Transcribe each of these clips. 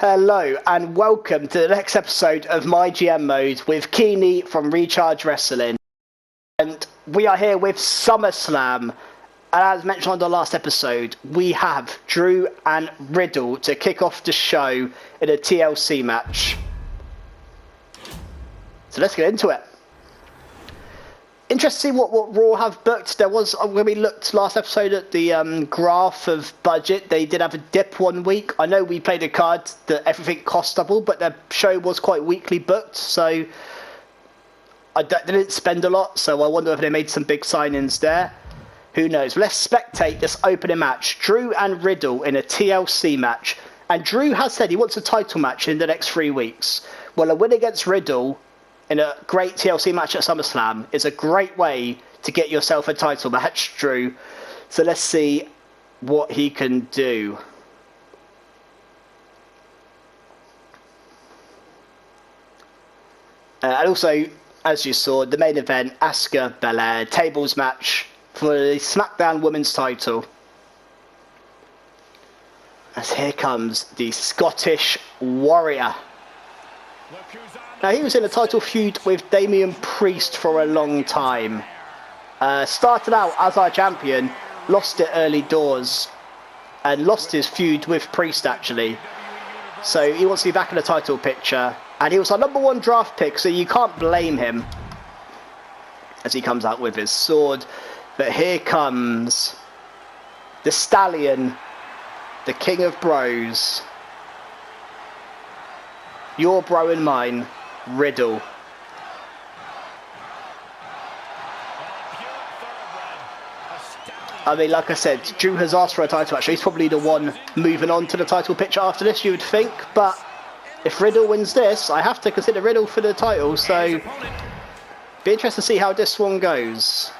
Hello and welcome to the next episode of MyGM Mode with Keeney from Recharge Wrestling. And we are here with SummerSlam. And as mentioned on the last episode, we have Drew and Riddle to kick off the show in a TLC match. So let's get into it. Interesting to see what Raw have booked. There was, when we looked last episode at the graph of budget, they did have a dip 1 week. I know we played a card that everything cost double, but their show was quite weakly booked, so they didn't spend a lot, so I wonder if they made some big signings there. Who knows? Let's spectate this opening match. Drew and Riddle in a TLC match. And Drew has said he wants a title match in the next 3 weeks. Well, a win against Riddle in a great TLC match at SummerSlam is a great way to get yourself a title match, Drew. So let's see what he can do. And also, as you saw, the main event, Asuka Belair, tables match for the SmackDown Women's title. As here comes the Scottish Warrior. Now, he was in a title feud with Damian Priest for a long time. Started out as our champion, lost it early doors, and lost his feud with Priest, actually. So he wants to be back in the title picture. And he was our #1 draft pick, so you can't blame him as he comes out with his sword. But here comes the Stallion, the King of Bros. Your bro and mine, Riddle. I mean, like I said, Drew has asked for a title match. He's probably the one moving on to the title picture after this, you would think. But if Riddle wins this, I have to consider Riddle for the title. So, be interested to see how this one goes.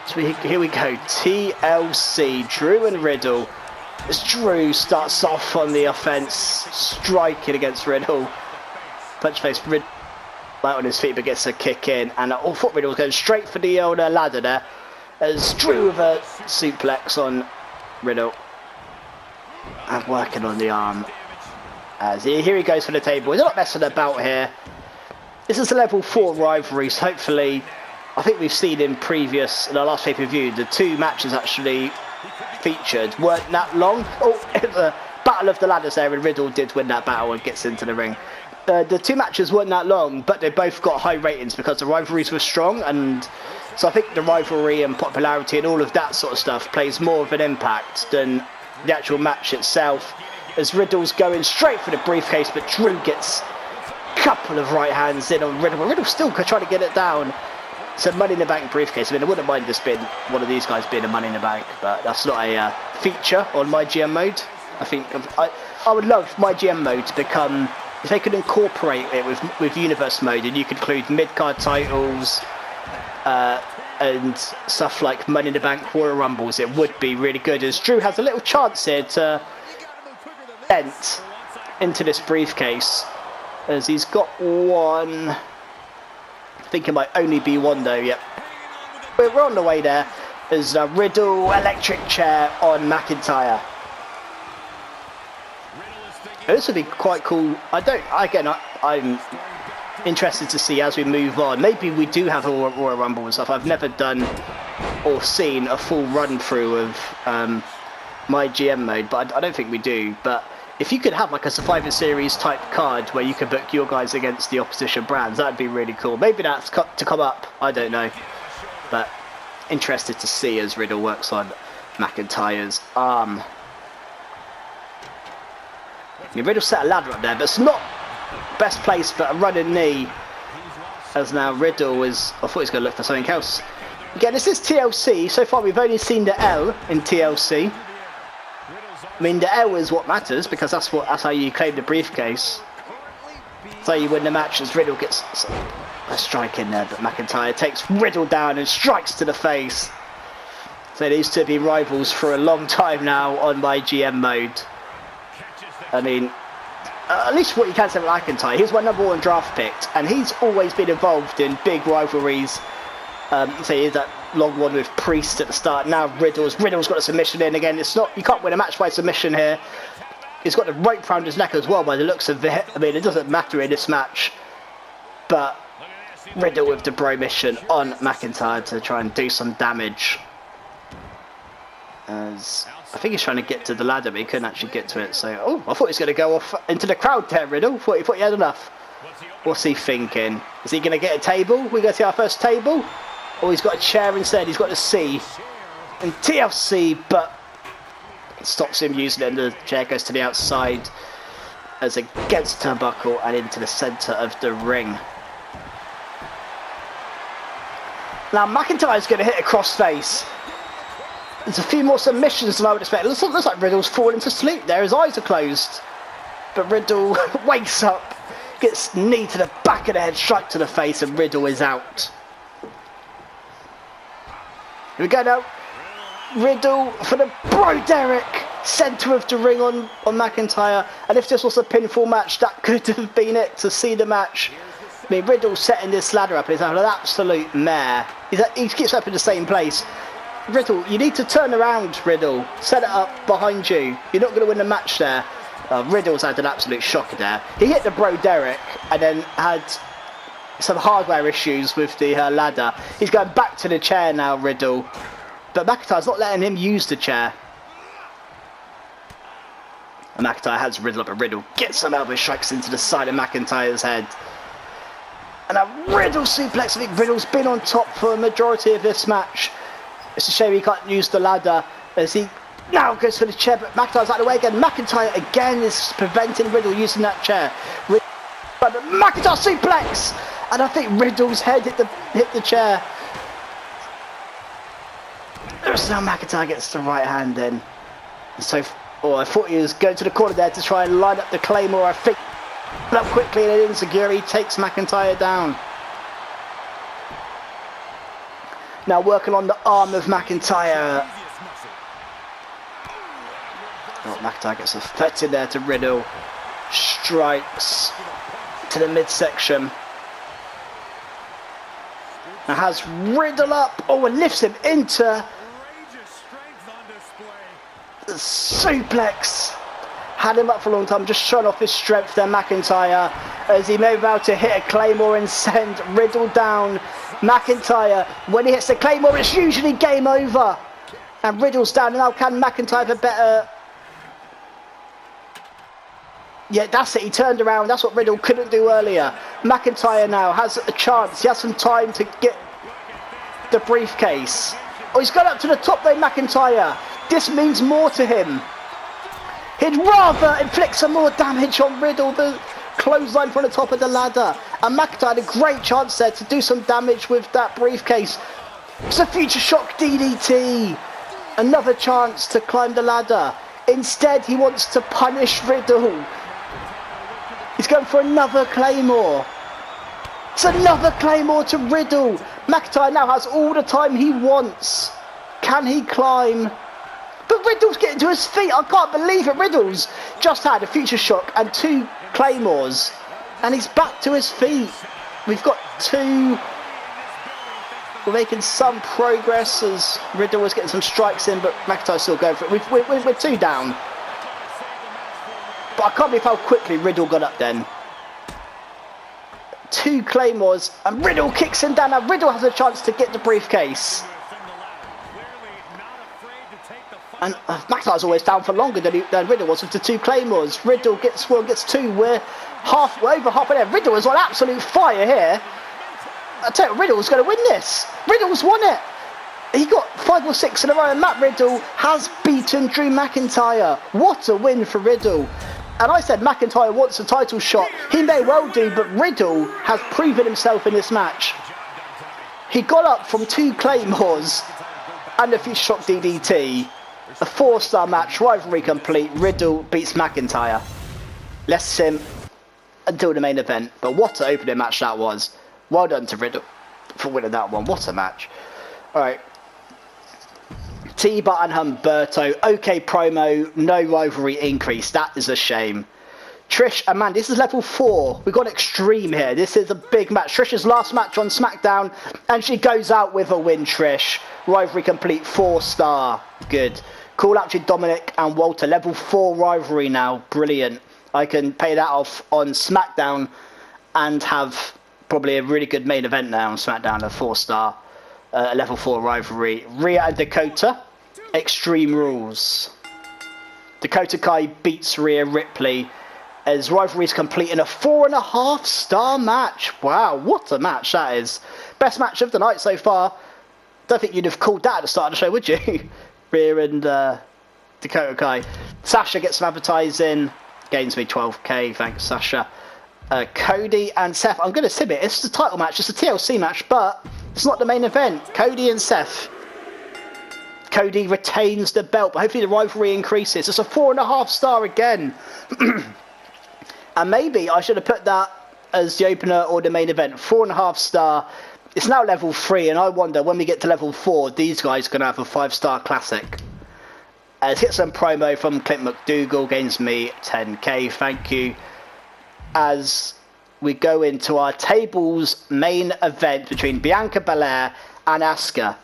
So here we go, TLC, Drew and Riddle. As Drew starts off on the offense, striking against Riddle. Punch face Riddle out on his feet, but gets a kick in. And I thought Riddle was going straight for the old ladder there. As Drew with a suplex on Riddle. And working on the arm. As here he goes for the table. He's not messing about here. This is a level 4 rivalries. Hopefully, I think we've seen in the last pay-per-view, the 2 matches actually featured weren't that long. Oh, the battle of the ladders there, and Riddle did win that battle and gets into the ring. The 2 matches weren't that long, but they both got high ratings because the rivalries were strong, and so I think the rivalry and popularity and all of that sort of stuff plays more of an impact than the actual match itself. As Riddle's going straight for the briefcase, but Drew gets a couple of right hands in on Riddle, but Riddle still could try to get it down. So Money in the Bank briefcase. I mean, I wouldn't mind this being one of these guys being a Money in the Bank, but that's not a feature on MyGM Mode. I think I would love MyGM Mode to become, if they could incorporate it with Universe Mode, and you could include mid-card titles and stuff like Money in the Bank, Royal Rumbles. It would be really good. As Drew has a little chance here to ent into this briefcase, as he's got one. I think it might only be one though, yep. We're on the way there. There's a Riddle electric chair on McIntyre. This would be quite cool. I'm interested to see as we move on. Maybe we do have a Royal Rumble and stuff. I've never done or seen a full run through of MyGM Mode, but I don't think we do. But if you could have like a Survivor Series type card where you could book your guys against the opposition brands, that'd be really cool. Maybe that's to come up, I don't know. But interested to see as Riddle works on McIntyre's arm. I mean, Riddle set a ladder up there, but it's not best place, but a running knee. As now Riddle is, I thought he was going to look for something else. Again, this is TLC. So far we've only seen the L in TLC. I mean, the L is what matters, because that's how you claim the briefcase. So you win the match as Riddle gets a strike in there, but McIntyre takes Riddle down and strikes to the face. So these two have been rivals for a long time now on MyGM Mode. I mean, at least what you can say about McIntyre, he's my #1 draft pick, and he's always been involved in big rivalries. So here's that long one with Priest at the start. Now Riddle's got a submission in again. It's not, you can't win a match by submission here. He's got the rope around his neck as well by the looks of it. I mean, it doesn't matter in this match. But Riddle with the bro mission on McIntyre to try and do some damage. As I think he's trying to get to the ladder, but he couldn't actually get to it. So, oh, I thought he was going to go off into the crowd there, Riddle. Thought he had enough. What's he thinking? Is he going to get a table? We're going to see our first table? Or he's got a chair instead. He's got a C. And TLC, but it stops him using it, and the chair goes to the outside as it gets turnbuckle and into the centre of the ring. Now McIntyre's going to hit a crossface. There's a few more submissions than I would expect. It looks like Riddle's falling to sleep there. His eyes are closed. But Riddle wakes up, gets knee to the back of the head, strike to the face, and Riddle is out. Here we go now. Riddle for the Bro Derek, centre of the ring on McIntyre. And if this was a pinfall match, that could have been it to see the match. I mean, Riddle's setting this ladder up and he's having an absolute mare. He keeps up in the same place. Riddle, you need to turn around, Riddle. Set it up behind you. You're not going to win the match there. Riddle's had an absolute shocker there. He hit the Bro Derek and then had some hardware issues with the ladder. He's going back to the chair now, Riddle. But McIntyre's not letting him use the chair. And McIntyre has Riddle up, and Riddle gets some elbow strikes into the side of McIntyre's head. And a Riddle suplex. I think Riddle's been on top for a majority of this match. It's a shame he can't use the ladder as he now goes for the chair, but McIntyre's out of the way again. McIntyre again is preventing Riddle using that chair. But McIntyre suplex! And I think Riddle's head hit the chair. So now McIntyre gets the right hand in. So, I thought he was going to the corner there to try and line up the Claymore. I think up quickly and an insecurity takes McIntyre down. Now working on the arm of McIntyre. Oh, McIntyre gets a foot in there to Riddle. Strikes to the midsection. Now has Riddle up. Oh, and lifts him into the suplex. Had him up for a long time, just showing off his strength there, McIntyre, as he may be about to hit a Claymore and send Riddle down. McIntyre, when he hits the Claymore, it's usually game over. And Riddle's down, and now can McIntyre have a better... Yeah, that's it, he turned around, that's what Riddle couldn't do earlier. McIntyre now has a chance, he has some time to get the briefcase. Oh, he's got up to the top though, McIntyre. This means more to him. He'd rather inflict some more damage on Riddle, the clothesline from the top of the ladder. And McIntyre had a great chance there to do some damage with that briefcase. It's a future shock DDT. Another chance to climb the ladder. Instead, he wants to punish Riddle. He's going for another Claymore. It's another Claymore to Riddle. McIntyre now has all the time he wants. Can he climb? But Riddle's getting to his feet. I can't believe it. Riddle's just had a future shock and 2 Claymores. And he's back to his feet. We've got 2. We're making some progress as Riddle was getting some strikes in, but McIntyre's still going for it. We're 2 down. But I can't believe how quickly Riddle got up then. 2 Claymores and Riddle kicks him down. Now Riddle has a chance to get the briefcase. And McIntyre's always down for longer than Riddle was with the 2 Claymores. Riddle gets 1, gets 2. We're over half an hour. Riddle is on absolute fire here. I tell you, Riddle's going to win this. Riddle's won it. He got 5 or 6 in a row, and Matt Riddle has beaten Drew McIntyre. What a win for Riddle. And I said McIntyre wants a title shot. He may well do, but Riddle has proven himself in this match. He got up from 2 Claymores and a future shock DDT. A 4-star match, rivalry complete. Riddle beats McIntyre. Less him until the main event. But what an opening match that was. Well done to Riddle for winning that one. What a match. Alright. T-Bar and Humberto. Okay promo. No rivalry increase. That is a shame. Trish and Mandy. This is level 4. We've got Extreme here. This is a big match. Trish's last match on SmackDown. And she goes out with a win, Trish. Rivalry complete. 4-star. Good. Call out to Dominic and Walter. Level 4 rivalry now. Brilliant. I can pay that off on SmackDown and have probably a really good main event now on SmackDown, a 4-star, level 4 rivalry. Rhea and Dakota, Extreme Rules. Dakota Kai beats Rhea Ripley as rivalry is complete in a 4.5-star match. Wow, what a match that is. Best match of the night so far. Don't think you'd have called that at the start of the show, would you? Rhea and Dakota Kai. Sasha gets some advertising. Gains me 12k, thanks Sasha. Cody and Seth. I'm going to sim it. It's the title match. It's a TLC match, but it's not the main event. Cody and Seth. Cody retains the belt, but hopefully the rivalry increases. It's a 4.5-star again. And maybe I should have put that as the opener or the main event. 4.5-star. It's now level 3, and I wonder when we get to level 4, these guys are going to have a 5-star classic. Let's get some promo from Clint McDougall. Gains me 10k, thank you. As we go into our tables main event between Bianca Belair and Asuka.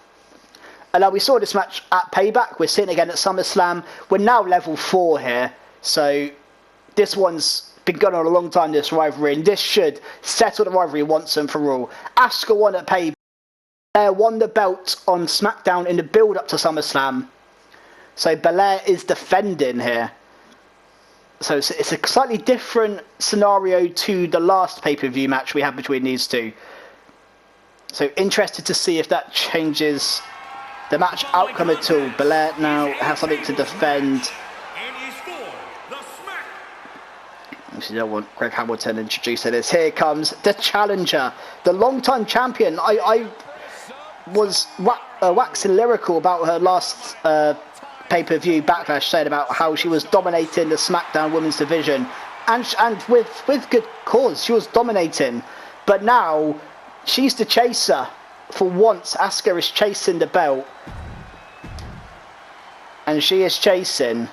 And now we saw this match at Payback. We're seeing it again at SummerSlam. We're now level 4 here. So this one's been going on a long time, this rivalry. And this should settle the rivalry once and for all. Asuka won at Payback. Belair won the belt on SmackDown in the build-up to SummerSlam. So Belair is defending here. So it's a slightly different scenario to the last pay-per-view match we had between these two. So interested to see if that changes the match outcome at all. Belair now has something to defend. Obviously, you don't want Greg Hamilton introducing this. Here comes the challenger, the long-time champion. I was waxing lyrical about her last pay-per-view Backlash, saying about how she was dominating the SmackDown Women's Division, and with good cause. She was dominating, but now she's the chaser. For once, Asuka is chasing the belt, and she is chasing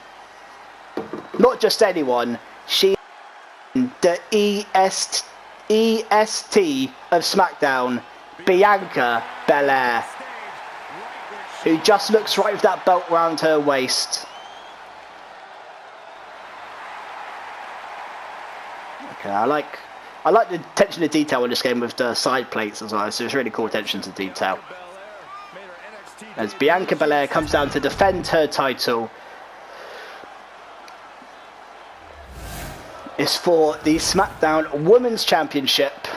not just anyone. She is the EST of SmackDown, Bianca Belair, who just looks right with that belt round her waist. Okay, I like the attention to detail in this game with the side plates as well, so it's really cool attention to detail. As Bianca Belair comes down to defend her title. It's for the SmackDown Women's Championship.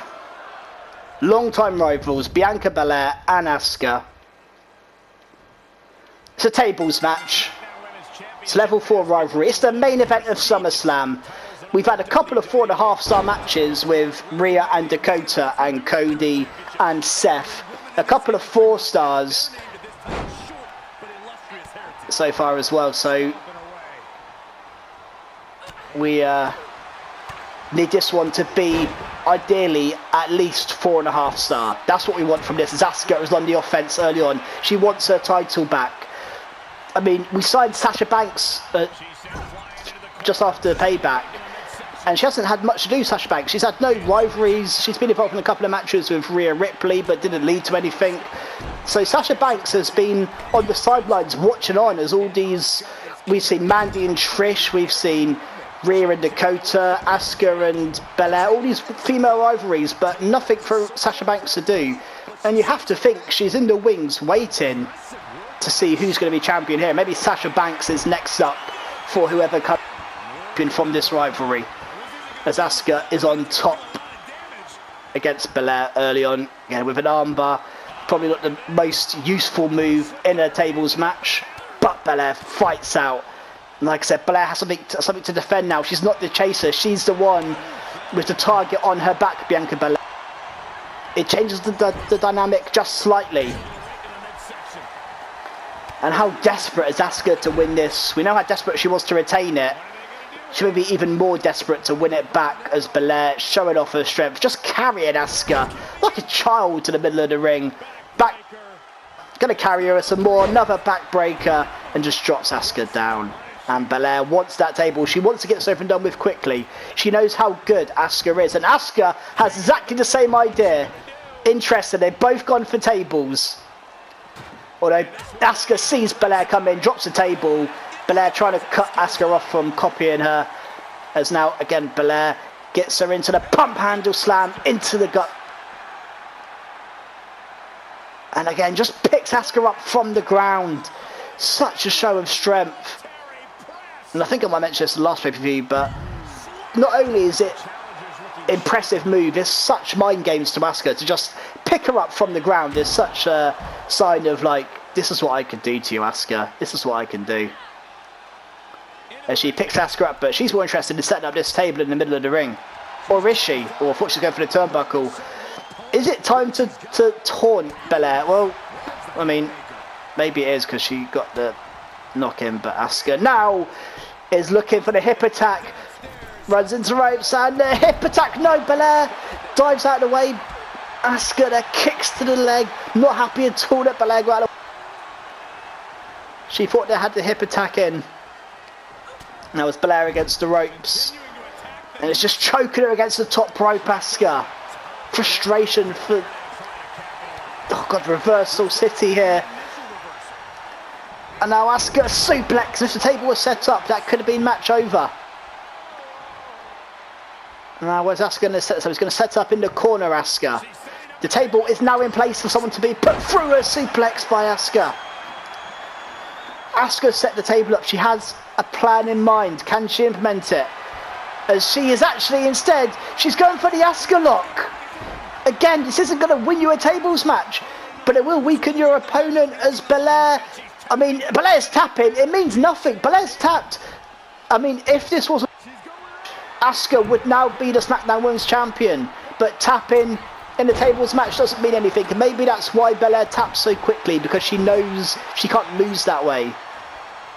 Long-time rivals, Bianca Belair and Asuka. It's a tables match. It's level 4 rivalry. It's the main event of SummerSlam. We've had a couple of 4.5-star matches with Rhea and Dakota and Cody and Seth. A couple of 4 stars so far as well. So we need this one to be ideally at least 4.5 star. That's what we want from this. As Asuka was on the offense early on. She wants her title back. I mean, we signed Sasha Banks just after Payback, and she hasn't had much to do, Sasha Banks. She's had no rivalries. She's been involved in a couple of matches with Rhea Ripley, but didn't lead to anything. So Sasha Banks has been on the sidelines watching on as all these... We've seen Mandy and Trish, we've seen Rhea and Dakota, Asuka and Belair, all these female rivalries, but nothing for Sasha Banks to do. And you have to think she's in the wings waiting to see who's going to be champion here. Maybe Sasha Banks is next up for whoever comes from this rivalry, as Asuka is on top against Belair early on, again with an armbar. Probably not the most useful move in a tables match, but Belair fights out. And like I said, Belair has something to defend now. She's not the chaser, she's the one with the target on her back, Bianca Belair. It changes the dynamic just slightly. And how desperate is Asuka to win this? We know how desperate she was to retain it. She may be even more desperate to win it back, as Belair showing off her strength, just carrying Asuka like a child to the middle of the ring. Back, gonna carry her some more, another backbreaker, and just drops Asuka down. And Belair wants that table. She wants to get this over and done with quickly. She knows how good Asuka is, and Asuka has exactly the same idea. Interesting, they've both gone for tables. Although Asuka sees Belair come in, drops the table. Belair trying to cut Asuka off from copying her. As now, again, Belair gets her into the pump handle slam into the gut. And again, just picks Asuka up from the ground. Such a show of strength. And I think I might mention this in the last pay-per-view, but not only is it impressive move, there's such mind games to Asuka to just pick her up from the ground. There's such a sign of like, this is what I can do to you, Asuka. This is what I can do. As she picks Asuka up, but she's more interested in setting up this table in the middle of the ring. Or is she? Or I thought she's going for the turnbuckle. Is it time to taunt Belair? Well, I mean, maybe it is because she got the knock in, but Asuka now is looking for the hip attack. Runs into the ropes and the hip attack. No, Belair dives out of the way. Asuka there kicks to the leg. Not happy at all that Belair got out of the way. She thought they had the hip attack in. Now it's Belair against the ropes. And it's just choking her against the top rope, Asuka. Frustration for... Oh God, reversal city here. And now Asuka suplex. If the table was set up, that could have been match over. Now where's Asuka going to set? So he's going to set up in the corner, Asuka. The table is now in place for someone to be put through a suplex by Asuka. Asuka set the table up. She has a plan in mind. Can she implement it? As she is actually instead, she's going for the Asuka lock. Again, this isn't going to win you a tables match, but it will weaken your opponent as Belair. I mean, Belair's tapping. It means nothing. Belair's tapped. I mean, if this was... Asuka would now be the SmackDown Women's Champion, but tapping in the tables match doesn't mean anything. And maybe that's why Belair taps so quickly, because she knows she can't lose that way.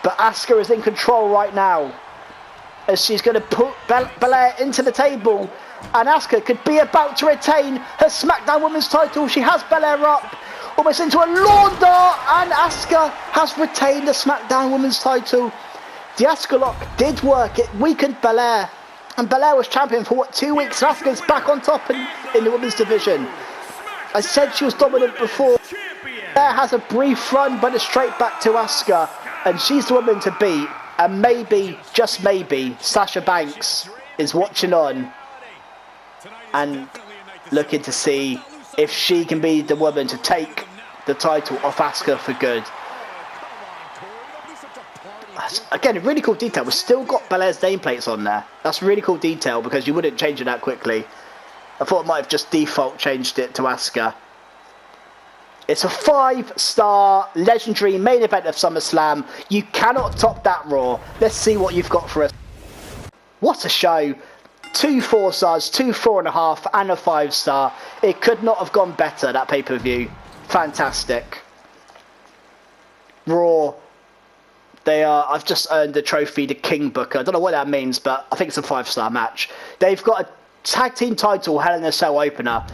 But Asuka is in control right now, as she's going to put Belair into the table, and Asuka could be about to retain her SmackDown Women's title. She has Belair up, almost into a lawn dart, and Asuka has retained the SmackDown Women's title. The Asuka lock did work. It weakened Belair, and Belair was champion for what, 2 weeks? And Asuka's back on top in the women's division. I said she was dominant before. Belair has a brief run, but it's straight back to Asuka, and she's the woman to beat. And maybe, just maybe, Sasha Banks is watching on and looking to see if she can be the woman to take the title off Asuka for good. Again, a really cool detail. We've still got Belair's nameplates on there. That's a really cool detail, because you wouldn't change it that quickly. I thought it might have just default changed it to Asuka. It's a 5-star legendary main event of SummerSlam. You cannot top that Raw. Let's see what you've got for us. What a show. 2 4-stars, 2 4.5, and a 5-star. It could not have gone better, that pay-per-view. Fantastic. Raw. I've just earned the trophy, the King Booker. I don't know what that means, but I think it's a 5-star match. They've got a tag team title Hell in a Cell opener.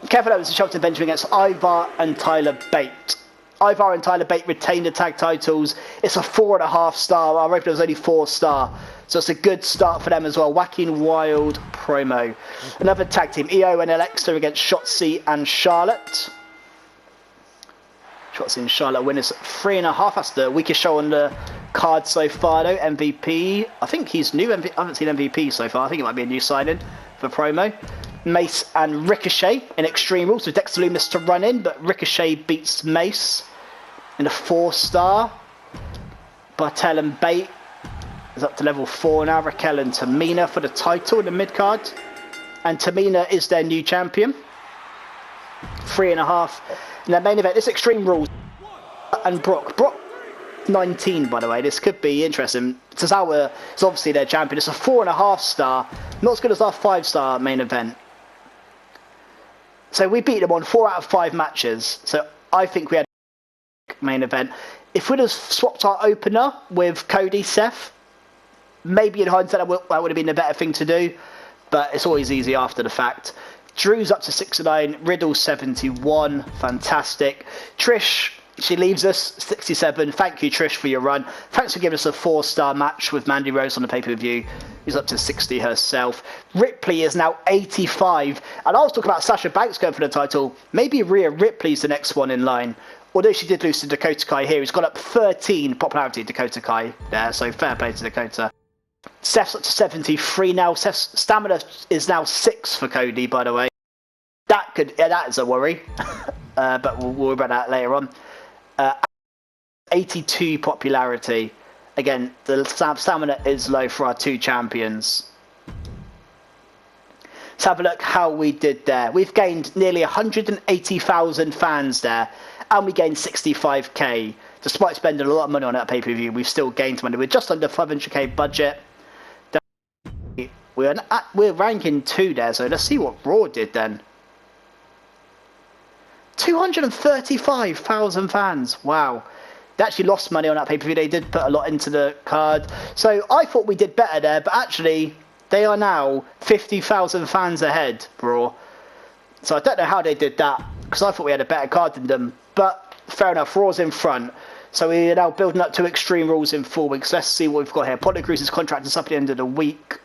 Kevin Owens and Shelton Benjamin against Ivar and Tyler Bate. Ivar and Tyler Bate retain the tag titles. It's a 4.5-star. Our opener was only 4-star. So it's a good start for them as well. Wacky and Wild promo. Another tag team, Io and Alexa against Shotzi and Charlotte. Shotzi and Charlotte winners 3.5. That's the weakest show on the card so far though. MVP, I think he's new. I haven't seen MVP so far. I think it might be a new signing for promo. Mace and Ricochet in Extreme Rules with Dexter Lumis to run in, but Ricochet beats Mace in a 4-star. Bartel and Bate is up to level 4 now. Raquel and Tamina for the title in the mid-card. And Tamina is their new champion. 3.5. In their main event, this Extreme Rules and Brock 19, by the way. This could be interesting. Tozawa is obviously their champion. It's a 4.5-star. Not as good as our 5-star main event. So we beat them on 4 out of 5 matches. So I think we had a main event. If we'd have swapped our opener with Cody Seth, maybe in hindsight that would have been a better thing to do. But it's always easy after the fact. Drew's up to 69. Riddle 71. Fantastic. Trish, she leaves us 67. Thank you, Trish, for your run. Thanks for giving us a 4-star match with Mandy Rose on the pay-per-view. Who's up to 60 herself. Ripley is now 85. And I was talking about Sasha Banks going for the title. Maybe Rhea Ripley's the next one in line. although she did lose to Dakota Kai here, he's got up 13 popularity, Dakota Kai there, so fair play to Dakota. Steph's up to 73 now. Steph's stamina is now 6 for Cody, by the way. That is a worry, but we'll worry about that later on. 82 popularity. Again, the stamina is low for our 2 champions. Let's have a look how we did there. We've gained nearly 180,000 fans there, and we gained 65k. Despite spending a lot of money on that pay-per-view, we've still gained money. We're just under 500k budget. We're ranking 2 there, so let's see what Raw did then. 235,000 fans. Wow. They actually lost money on that pay-per-view. They did put a lot into the card. So I thought we did better there, but actually they are now 50,000 fans ahead, Raw. So I don't know how they did that, because I thought we had a better card than them. But fair enough, Raw's in front. So we're now building up to Extreme Rules in 4 weeks. Let's see what we've got here. Apollo Crews' contract is up at the end of the week.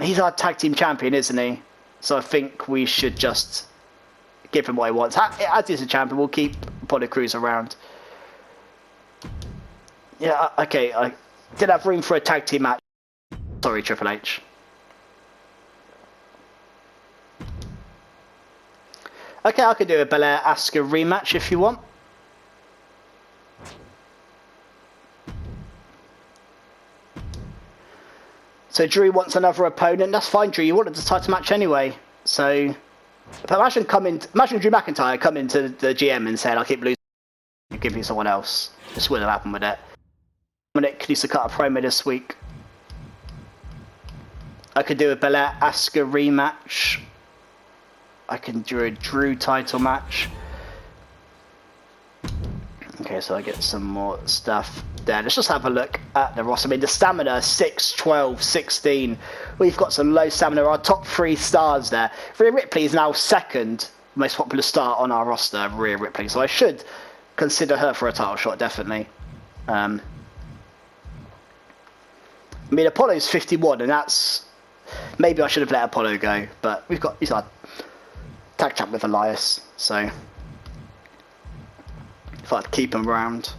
He's our tag team champion, isn't he? So I think we should just give him what he wants. As he's a champion, we'll keep Apollo Crews around. Yeah, okay. I did have room for a tag team match. Sorry, Triple H. Okay, I could do a Belair Asuka rematch if you want. So Drew wants another opponent. That's fine, Drew. You wanted the title match anyway. So, but imagine Drew McIntyre come into the GM and said, "I keep losing. Give me someone else." This wouldn't have happened with it. Dominic needs to cut a promo this week. I could do a Belair Asuka rematch. I can do a Drew title match. Okay, so I get some more stuff there. Let's just have a look at the roster. I mean, the stamina, 6, 12, 16. We've got some low stamina. Our top 3 stars there. Rhea Ripley is now 2nd most popular star on our roster, Rhea Ripley. So I should consider her for a title shot, definitely. I mean, Apollo's 51, and that's... Maybe I should have let Apollo go, but he's our tag champ with Elias, so... If I'd keep him around.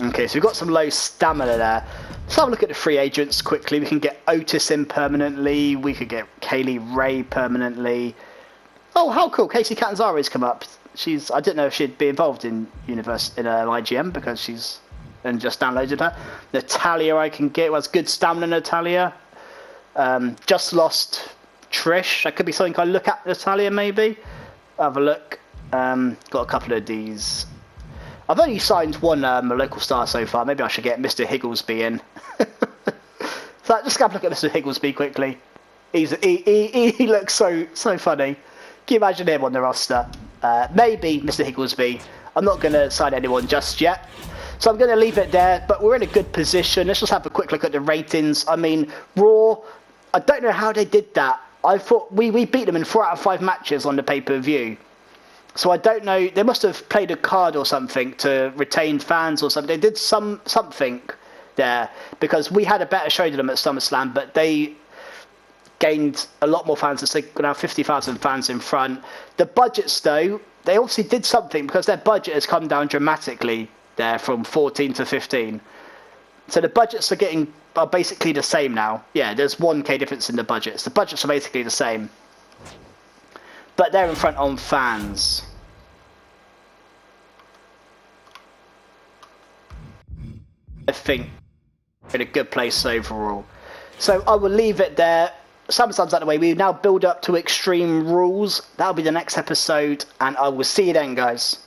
Okay, so we've got some low stamina there. Let's have a look at the free agents quickly. We can get Otis in permanently. We could get Kaylee Ray permanently. Oh, how cool. Casey Catanzaro's come up. I didn't know if she'd be involved in MyGM because she's... And just downloaded her. Natalia I can get. Was good stamina, Natalia. Just lost Trish. That could be something I look at, Natalia, maybe. Have a look. Got a couple of these. I've only signed one local star so far. Maybe I should get Mr. Higglesby in. So just have a look at Mr. Higglesby quickly. He looks so funny. Can you imagine him on the roster? Maybe Mr. Higglesby. I'm not going to sign anyone just yet. So I'm going to leave it there, but we're in a good position. Let's just have a quick look at the ratings. I mean, Raw, I don't know how they did that. I thought we beat them in 4 out of 5 matches on the pay-per-view. So I don't know, they must have played a card or something to retain fans or something. They did something there, because we had a better show than them at SummerSlam, but they gained a lot more fans. They got now 50,000 fans in front. The budgets, though, they obviously did something, because their budget has come down dramatically there from 14 to 15. So the budgets are basically the same now. Yeah, there's 1k difference in the budgets. The budgets are basically the same. But they're in front on fans. I think we're in a good place overall. So I will leave it there. SummerSlam's out of the way. We now build up to Extreme Rules. That'll be the next episode, and I will see you then, guys.